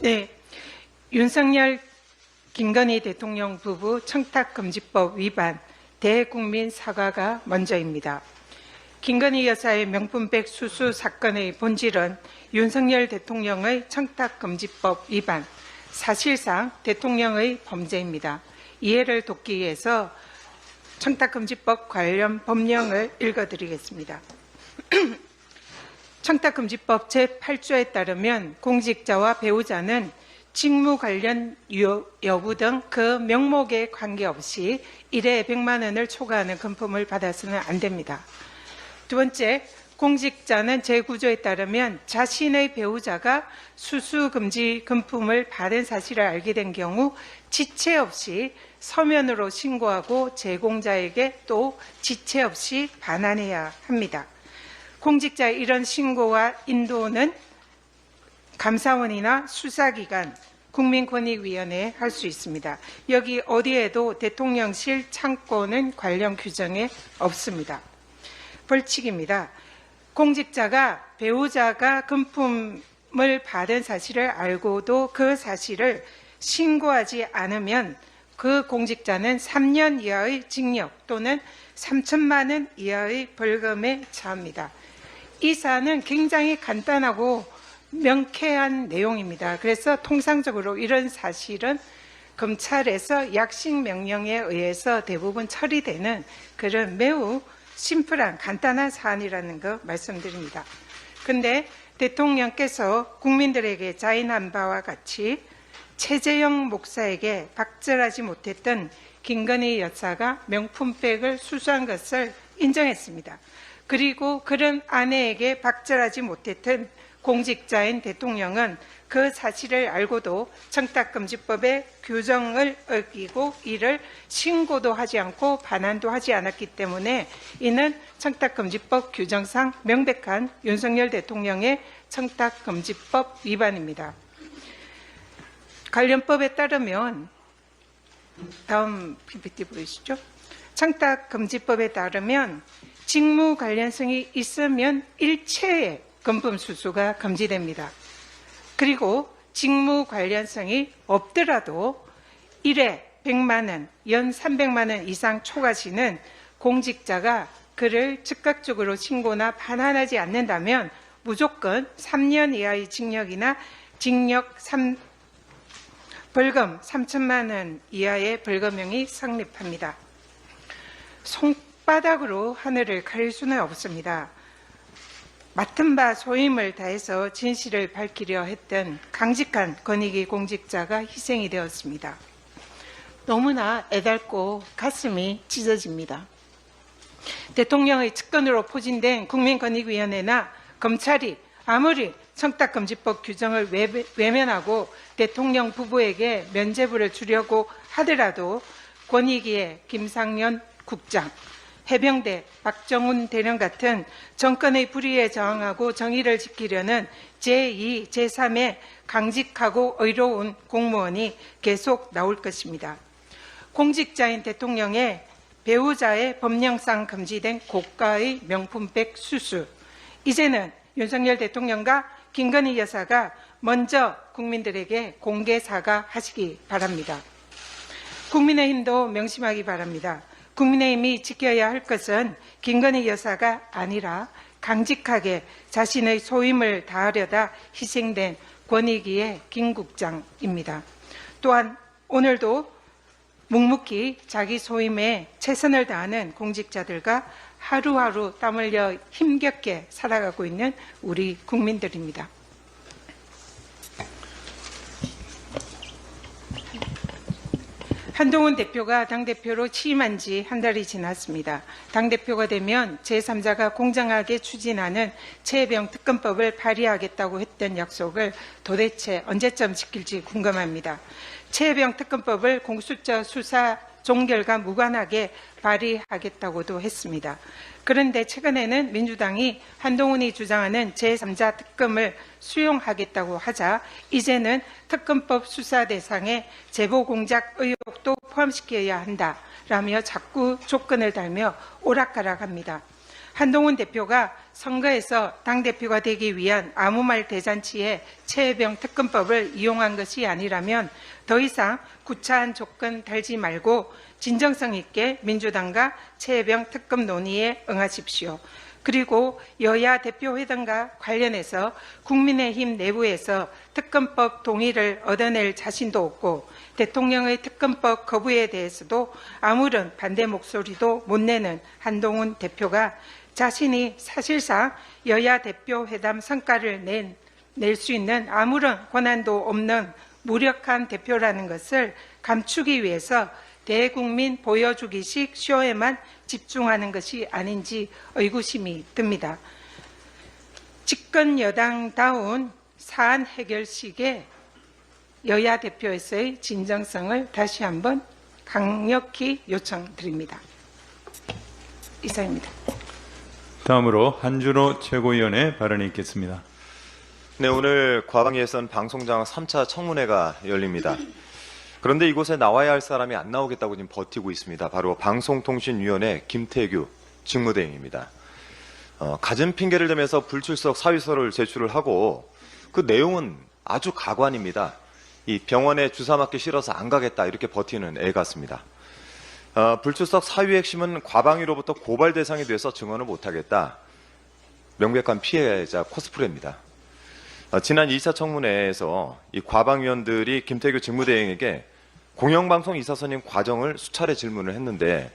네, 윤석열, 김건희 대통령 부부 청탁금지법 위반 대국민 사과가 먼저입니다. 김건희 여사의 명품백 수수 사건의 본질은 윤석열 대통령의 청탁금지법 위반, 사실상 대통령의 범죄입니다. 이해를 돕기 위해서 청탁금지법 관련 법령을 읽어드리겠습니다. 청탁금지법 제8조에 따르면 공직자와 배우자는 직무 관련 여부 등 그 명목에 관계없이 1회 100만 원을 초과하는 금품을 받아서는 안 됩니다. 두 번째, 공직자는 제9조에 따르면 자신의 배우자가 수수금지 금품을 받은 사실을 알게 된 경우 지체 없이 서면으로 신고하고 제공자에게 또 지체 없이 반환해야 합니다. 공직자의 이런 신고와 인도는 감사원이나 수사기관, 국민권익위원회에 할 수 있습니다. 여기 어디에도 대통령실 창고는 관련 규정에 없습니다. 벌칙입니다. 공직자가 배우자가 금품을 받은 사실을 알고도 그 사실을 신고하지 않으면 그 공직자는 3년 이하의 징역 또는 3천만 원 이하의 벌금에 처합니다. 이 사안은 굉장히 간단하고 명쾌한 내용입니다. 그래서 통상적으로 이런 사실은 검찰에서 약식 명령에 의해서 대부분 처리되는 그런 매우 심플한 간단한 사안이라는 거 말씀드립니다. 그런데 대통령께서 국민들에게 자인한 바와 같이 최재형 목사에게 박절하지 못했던 김건희 여사가 명품백을 수수한 것을 인정했습니다. 그리고 그런 아내에게 박절하지 못했던 공직자인 대통령은 그 사실을 알고도 청탁금지법의 규정을 어기고 이를 신고도 하지 않고 반환도 하지 않았기 때문에 이는 청탁금지법 규정상 명백한 윤석열 대통령의 청탁금지법 위반입니다. 관련법에 따르면 다음 PPT 보이시죠? 청탁금지법에 따르면 직무 관련성이 있으면 일체의 금품 수수가 금지됩니다. 그리고 직무 관련성이 없더라도 1회 100만 원, 연 300만 원 이상 초과시는 공직자가 그를 즉각적으로 신고나 반환하지 않는다면 무조건 3년 이하의 징역이나 벌금 3천만 원 이하의 벌금형이 성립합니다. 손바닥으로 하늘을 가릴 수는 없습니다. 맡은 바 소임을 다해서 진실을 밝히려 했던 강직한 권익위 공직자가 희생이 되었습니다. 너무나 애달고 가슴이 찢어집니다. 대통령의 측근으로 포진된 국민권익위원회나 검찰이 아무리 청탁금지법 규정을 외면하고 대통령 부부에게 면죄부를 주려고 하더라도 권익위의 김상현 국장, 해병대 박정훈 대령 같은 정권의 불의에 저항하고 정의를 지키려는 제2, 제3의 강직하고 의로운 공무원이 계속 나올 것입니다. 공직자인 대통령의 배우자의 법령상 금지된 고가의 명품백 수수, 이제는 윤석열 대통령과 김건희 여사가 먼저 국민들에게 공개 사과하시기 바랍니다. 국민의힘도 명심하기 바랍니다. 국민의힘이 지켜야 할 것은 김건희 여사가 아니라 강직하게 자신의 소임을 다하려다 희생된 권익위의 김 국장입니다. 또한 오늘도 묵묵히 자기 소임에 최선을 다하는 공직자들과 하루하루 땀 흘려 힘겹게 살아가고 있는 우리 국민들입니다. 한동훈 대표가 당대표로 취임한 지 한 달이 지났습니다. 당대표가 되면 제3자가 공정하게 추진하는 최혜병 특검법을 발의하겠다고 했던 약속을 도대체 언제쯤 지킬지 궁금합니다. 최혜병 특검법을 공수처 수사 종결과 무관하게 발의하겠다고도 했습니다. 그런데 최근에는 민주당이 한동훈이 주장하는 제3자 특검을 수용하겠다고 하자 이제는 특검법 수사 대상에 제보 공작 의혹도 포함시켜야 한다라며 자꾸 조건을 달며 오락가락합니다. 한동훈 대표가 선거에서 당대표가 되기 위한 아무 말 대잔치에 최혜병 특검법을 이용한 것이 아니라면 더 이상 구차한 조건 달지 말고 진정성 있게 민주당과 최혜병 특검 논의에 응하십시오. 그리고 여야 대표회담과 관련해서 국민의힘 내부에서 특검법 동의를 얻어낼 자신도 없고 대통령의 특검법 거부에 대해서도 아무런 반대 목소리도 못 내는 한동훈 대표가 자신이 사실상 여야 대표회담 성과를 낼 수 있는 아무런 권한도 없는 무력한 대표라는 것을 감추기 위해서 대국민 보여주기식 쇼에만 집중하는 것이 아닌지 의구심이 듭니다. 집권 여당다운 사안 해결식의 여야 대표에서의 진정성을 다시 한번 강력히 요청드립니다. 이상입니다. 다음으로 한준호 최고위원의 발언이 있겠습니다. 네, 오늘 과방위에선 방송장 3차 청문회가 열립니다. 그런데 이곳에 나와야 할 사람이 안 나오겠다고 지금 버티고 있습니다. 바로 방송통신위원회 김태규 직무대행입니다. 갖은 핑계를 대면서 불출석 사유서를 제출을 하고 그 내용은 아주 가관입니다. 이 병원에 주사 맞기 싫어서 안 가겠다 이렇게 버티는 애 같습니다. 불출석 사유의 핵심은 과방위로부터 고발 대상이 돼서 증언을 못하겠다. 명백한 피해자 코스프레입니다. 지난 2차 청문회에서 이 과방위원들이 김태규 직무대행에게 공영방송 이사 선임 과정을 수차례 질문을 했는데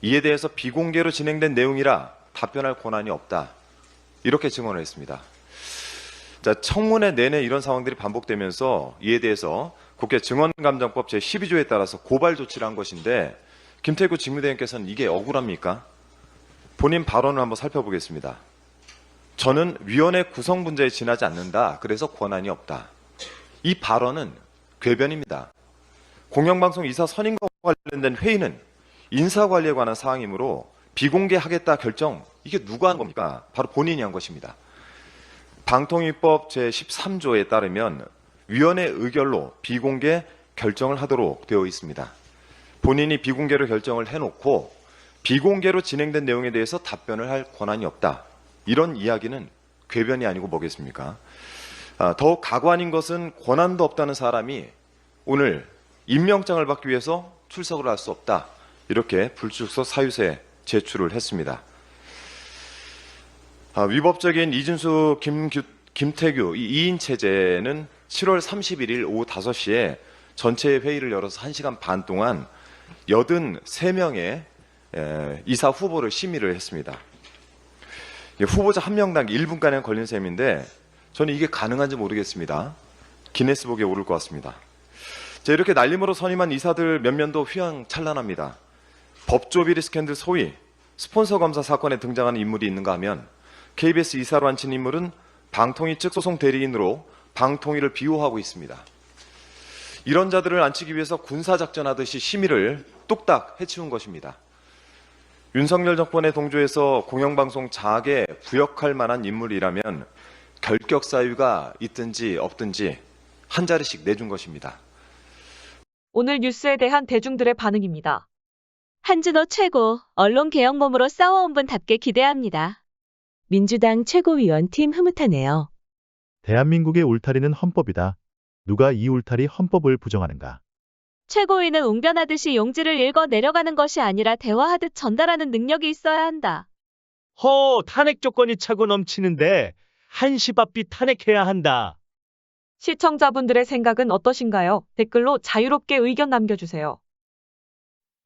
이에 대해서 비공개로 진행된 내용이라 답변할 권한이 없다. 이렇게 증언을 했습니다. 자, 청문회 내내 이런 상황들이 반복되면서 이에 대해서 국회 증언감정법 제12조에 따라서 고발 조치를 한 것인데 김태규 직무대행께서는 이게 억울합니까? 본인 발언을 한번 살펴보겠습니다. 저는 위원회 구성 문제에 지나지 않는다. 그래서 권한이 없다. 이 발언은 궤변입니다. 공영방송 이사 선임과 관련된 회의는 인사관리에 관한 사항이므로 비공개하겠다 결정, 이게 누가 한 겁니까? 바로 본인이 한 것입니다. 방통위법 제13조에 따르면 위원회 의결로 비공개 결정을 하도록 되어 있습니다. 본인이 비공개로 결정을 해놓고 비공개로 진행된 내용에 대해서 답변을 할 권한이 없다. 이런 이야기는 궤변이 아니고 뭐겠습니까? 더욱 가관인 것은 권한도 없다는 사람이 오늘 임명장을 받기 위해서 출석을 할 수 없다. 이렇게 불출석 사유서에 제출을 했습니다. 위법적인 이준수, 김태규 이 2인 체제는 7월 31일 오후 5시에 전체 회의를 열어서 1시간 반 동안 83명의 이사 후보를 심의를 했습니다. 후보자 한 명당 1분가량 걸린 셈인데 저는 이게 가능한지 모르겠습니다. 기네스북에 오를 것 같습니다. 자, 이렇게 날림으로 선임한 이사들 몇몇도 휘황찬란합니다. 법조비리 스캔들 소위 스폰서 검사 사건에 등장하는 인물이 있는가 하면 KBS 이사로 앉힌 인물은 방통위 측 소송 대리인으로 방통위를 비호하고 있습니다. 이런 자들을 앉히기 위해서 군사작전하듯이 심의를 뚝딱 해치운 것입니다. 윤석열 정권의 동조에서 공영방송 장악에 부역할 만한 인물이라면 결격 사유가 있든지 없든지 한 자리씩 내준 것입니다. 오늘 뉴스에 대한 대중들의 반응입니다. 한준호 최고, 언론개혁몸으로 싸워온 분답게 기대합니다. 민주당 최고위원팀 흐뭇하네요. 대한민국의 울타리는 헌법이다. 누가 이 울타리 헌법을 부정하는가? 최고위는 웅변하듯이 용지를 읽어 내려가는 것이 아니라 대화하듯 전달하는 능력이 있어야 한다. 탄핵 조건이 차고 넘치는데 한시바삐 탄핵해야 한다. 시청자분들의 생각은 어떠신가요? 댓글로 자유롭게 의견 남겨주세요.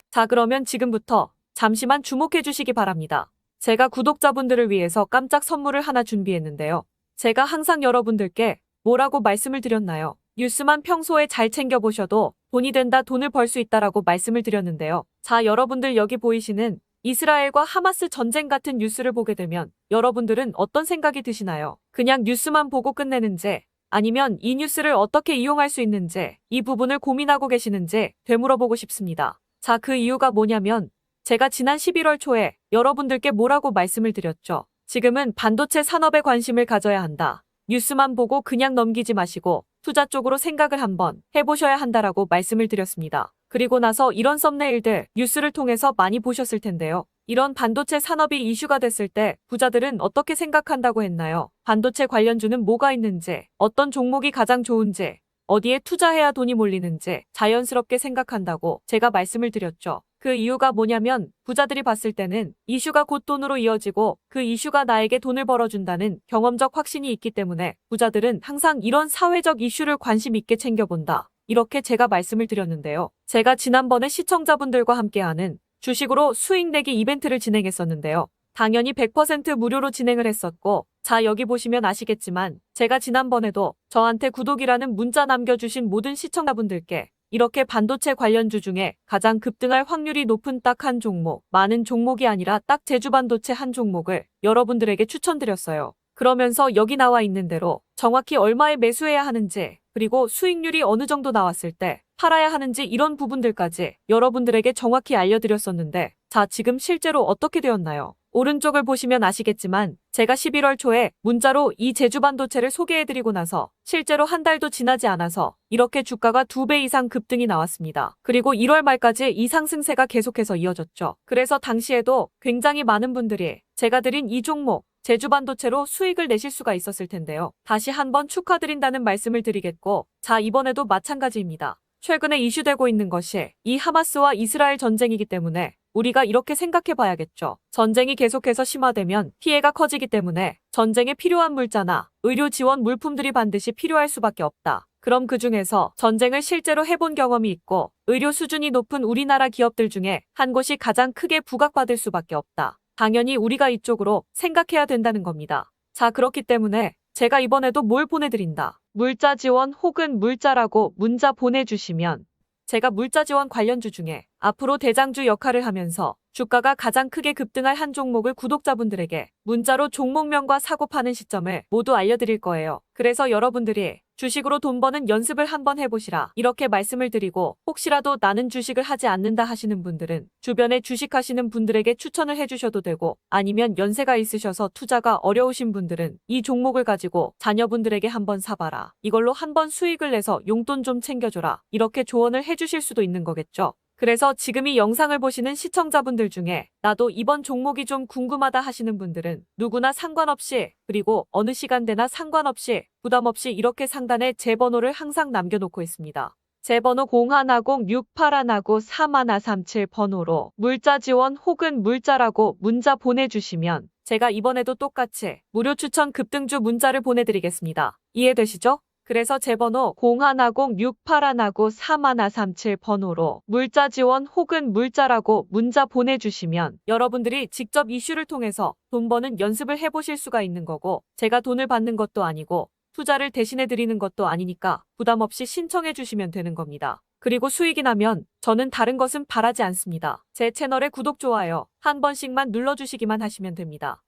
자, 그러면 지금부터 잠시만 주목해 주시기 바랍니다. 제가 구독자분들을 위해서 깜짝 선물을 하나 준비했는데요. 제가 항상 여러분들께 뭐라고 말씀을 드렸나요? 뉴스만 평소에 잘 챙겨보셔도 돈이 된다, 돈을 벌 수 있다라고 말씀을 드렸는데요. 자, 여러분들 여기 보이시는 이스라엘과 하마스 전쟁 같은 뉴스를 보게 되면 여러분들은 어떤 생각이 드시나요? 그냥 뉴스만 보고 끝내는지, 아니면 이 뉴스를 어떻게 이용할 수 있는지, 이 부분을 고민하고 계시는지 되물어보고 싶습니다. 자, 그 이유가 뭐냐면 제가 지난 11월 초에 여러분들께 뭐라고 말씀을 드렸죠. 지금은 반도체 산업에 관심을 가져야 한다. 뉴스만 보고 그냥 넘기지 마시고 투자 쪽으로 생각을 한번 해보셔야 한다라고 말씀을 드렸습니다. 그리고 나서 이런 썸네일들 뉴스를 통해서 많이 보셨을 텐데요. 이런 반도체 산업이 이슈가 됐을 때 부자들은 어떻게 생각한다고 했나요? 반도체 관련주는 뭐가 있는지, 어떤 종목이 가장 좋은지, 어디에 투자해야 돈이 몰리는지 자연스럽게 생각한다고 제가 말씀을 드렸죠. 그 이유가 뭐냐면 부자들이 봤을 때는 이슈가 곧 돈으로 이어지고 그 이슈가 나에게 돈을 벌어준다는 경험적 확신이 있기 때문에 부자들은 항상 이런 사회적 이슈를 관심 있게 챙겨본다. 이렇게 제가 말씀을 드렸는데요. 제가 지난번에 시청자분들과 함께하는 주식으로 수익 내기 이벤트를 진행했었는데요. 당연히 100% 무료로 진행을 했었고, 자, 여기 보시면 아시겠지만 제가 지난번에도 저한테 구독이라는 문자 남겨주신 모든 시청자분들께 이렇게 반도체 관련주 중에 가장 급등할 확률이 높은 딱 한 종목, 많은 종목이 아니라 딱 제주반도체 한 종목을 여러분들에게 추천드렸어요. 그러면서 여기 나와 있는 대로 정확히 얼마에 매수해야 하는지, 그리고 수익률이 어느 정도 나왔을 때 팔아야 하는지 이런 부분들까지 여러분들에게 정확히 알려드렸었는데, 자, 지금 실제로 어떻게 되었나요? 오른쪽을 보시면 아시겠지만 제가 11월 초에 문자로 이 제주반도체를 소개해드리고 나서 실제로 한 달도 지나지 않아서 이렇게 주가가 2배 이상 급등이 나왔습니다. 그리고 1월 말까지 이 상승세가 계속해서 이어졌죠. 그래서 당시에도 굉장히 많은 분들이 제가 드린 이 종목 제주반도체로 수익을 내실 수가 있었을 텐데요. 다시 한번 축하드린다는 말씀을 드리겠고, 자, 이번에도 마찬가지입니다. 최근에 이슈되고 있는 것이 이 하마스와 이스라엘 전쟁이기 때문에 우리가 이렇게 생각해 봐야겠죠. 전쟁이 계속해서 심화되면 피해가 커지기 때문에 전쟁에 필요한 물자나 의료 지원 물품들이 반드시 필요할 수밖에 없다. 그럼 그 중에서 전쟁을 실제로 해본 경험이 있고 의료 수준이 높은 우리나라 기업들 중에 한 곳이 가장 크게 부각받을 수밖에 없다. 당연히 우리가 이쪽으로 생각해야 된다는 겁니다. 자, 그렇기 때문에 제가 이번에도 뭘 보내드린다. 물자 지원 혹은 물자라고 문자 보내주시면 제가 물자 지원 관련주 중에 앞으로 대장주 역할을 하면서 주가가 가장 크게 급등할 한 종목을 구독자분들에게 문자로 종목명과 사고 파는 시점을 모두 알려드릴 거예요. 그래서 여러분들이 주식으로 돈 버는 연습을 한번 해보시라 이렇게 말씀을 드리고, 혹시라도 나는 주식을 하지 않는다 하시는 분들은 주변에 주식하시는 분들에게 추천을 해주셔도 되고, 아니면 연세가 있으셔서 투자가 어려우신 분들은 이 종목을 가지고 자녀분들에게 한번 사봐라, 이걸로 한번 수익을 내서 용돈 좀 챙겨줘라, 이렇게 조언을 해주실 수도 있는 거겠죠. 그래서 지금 이 영상을 보시는 시청자분들 중에 나도 이번 종목이 좀 궁금하다 하시는 분들은 누구나 상관없이, 그리고 어느 시간대나 상관없이 부담 없이 이렇게 상단에 제 번호를 항상 남겨놓고 있습니다. 제 번호 010-6819-3137 번호로 물자 지원 혹은 물자라고 문자 보내주시면 제가 이번에도 똑같이 무료 추천 급등주 문자를 보내드리겠습니다. 이해되시죠? 그래서 제 번호 010-6819-3137 번호로 물자 지원 혹은 물자라고 문자 보내주시면 여러분들이 직접 이슈를 통해서 돈 버는 연습을 해보실 수가 있는 거고, 제가 돈을 받는 것도 아니고 투자를 대신해 드리는 것도 아니니까 부담 없이 신청해 주시면 되는 겁니다. 그리고 수익이 나면 저는 다른 것은 바라지 않습니다. 제 채널에 구독, 좋아요 한 번씩만 눌러주시기만 하시면 됩니다.